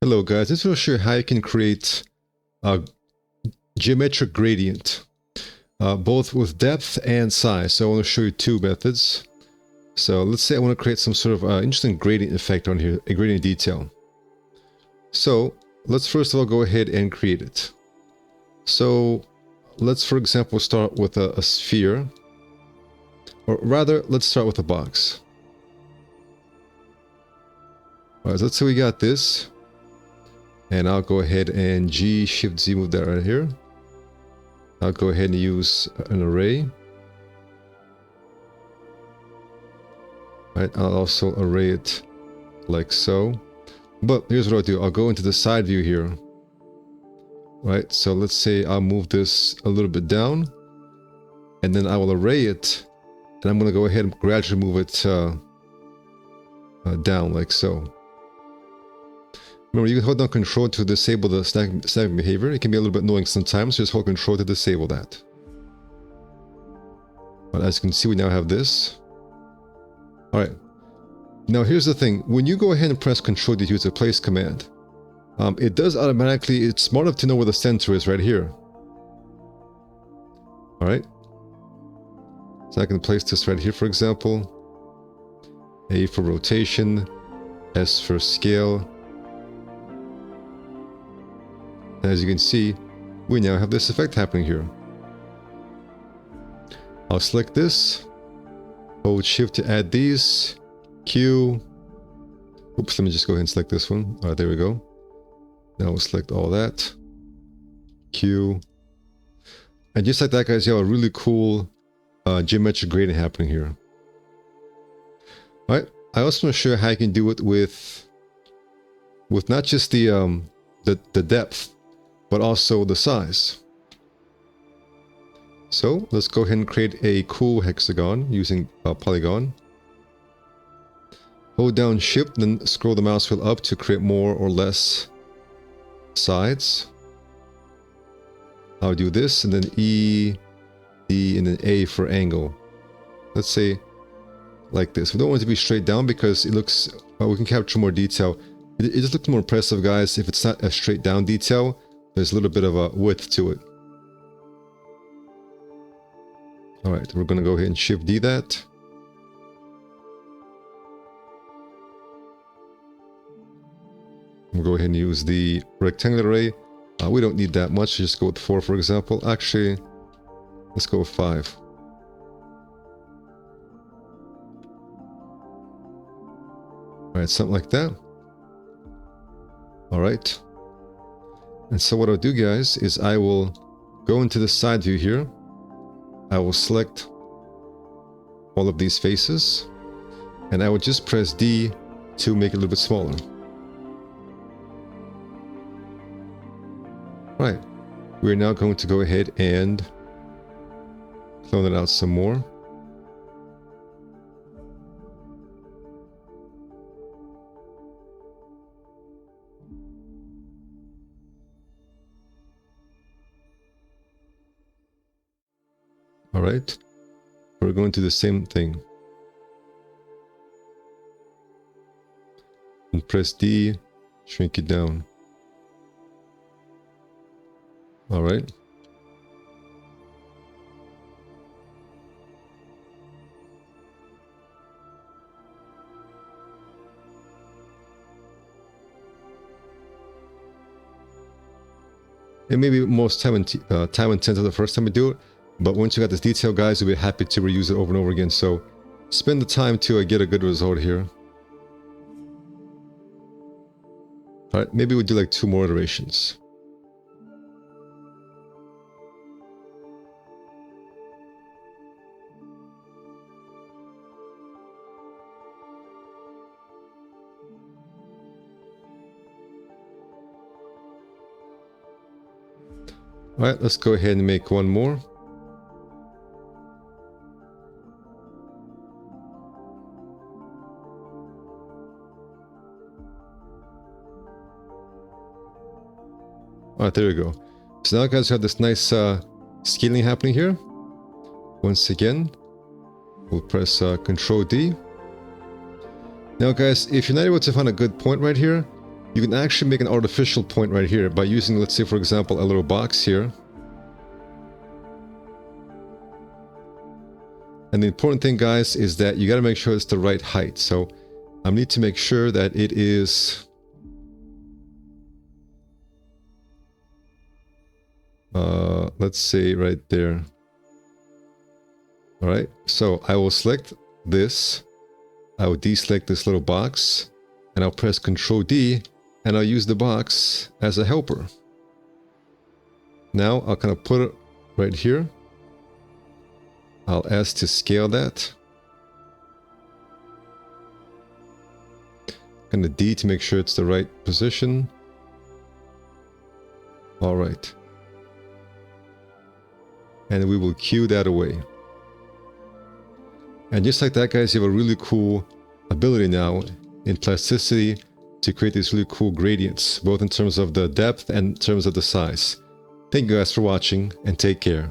Hello guys, this will show you how you can create a geometric gradient, both with depth and size. So I want to show you two methods. So let's say I want to create some sort of interesting gradient effect on here, a gradient detail. So let's first of all go ahead and create it. So let's, for example, start with a sphere, or rather, let's start with a box. All right, so let's say we got this. And I'll go ahead and Shift-Z move that right here. I'll go ahead and use an array. Right, I'll also array it like so. But here's what I'll do. I'll go into the side view here. Right, so let's say I'll move this a little bit down. And then I will array it. And I'm going to go ahead and gradually move it down like so. Remember, you can hold down Control to disable the snapping behavior. It can be a little bit annoying sometimes, so just hold Control to disable that. But as you can see, we now have this. Alright. Now here's the thing. When you go ahead and press Control to use the place command, it does automatically, it's smart enough to know where the center is right here. Alright. So I can place this right here, for example. A for rotation, S for scale. As you can see, we now have this effect happening here. I'll select this, hold Shift to add these, Q. Oops, let me just go ahead and select this one. Alright, there we go. Now we'll select all that, Q. And just like that, guys, you have a really cool geometric gradient happening here. Alright, I also want to show you how you can do it with not just the depth, but also the size. So let's go ahead and create a cool hexagon using polygon. Hold down Shift, then scroll the mouse wheel up to create more or less sides. I'll do this, and then E, D, and then A for angle. Let's say like this. We don't want it to be straight down because it looks, we can capture more detail. It just looks more impressive, guys, if it's not a straight down detail. There's a little bit of a width to it. Alright, we're going to go ahead and Shift-D that. We'll go ahead and use the rectangular array. We don't need that much, just go with 4 for example. Actually, let's go with 5. Alright, something like that. Alright. And so what I'll do, guys, is I will go into the side view here. I will select all of these faces. And I will just press D to make it a little bit smaller. Right. We're now going to go ahead and clone it out some more. Alright, we're going to do the same thing. And press D, shrink it down. Alright. It may be most time intensive the first time you do it. But once you got this detail, guys, you'll be happy to reuse it over and over again. So spend the time to get a good result here. Alright, maybe we'll do like 2 more iterations. Alright, let's go ahead and make one more. Alright, there we go. So now, guys, we have this nice scaling happening here. Once again, we'll press Control D. Now, guys, if you're not able to find a good point right here, You can actually make an artificial point right here by using, let's say, for example, a little box here. And the important thing, guys, is that you got to make sure it's the right height. So I need to make sure that it is let's say right there. All right, so I will select this. I will deselect this little box, and I'll press Ctrl D, and I'll use the box as a helper. Now I'll kind of put it right here. I'll ask to scale that. And the D to make sure it's the right position. All right. And we will cue that away. And just like that, guys, you have a really cool ability now in Plasticity to create these really cool gradients, both in terms of the depth and in terms of the size. Thank you guys for watching, and take care.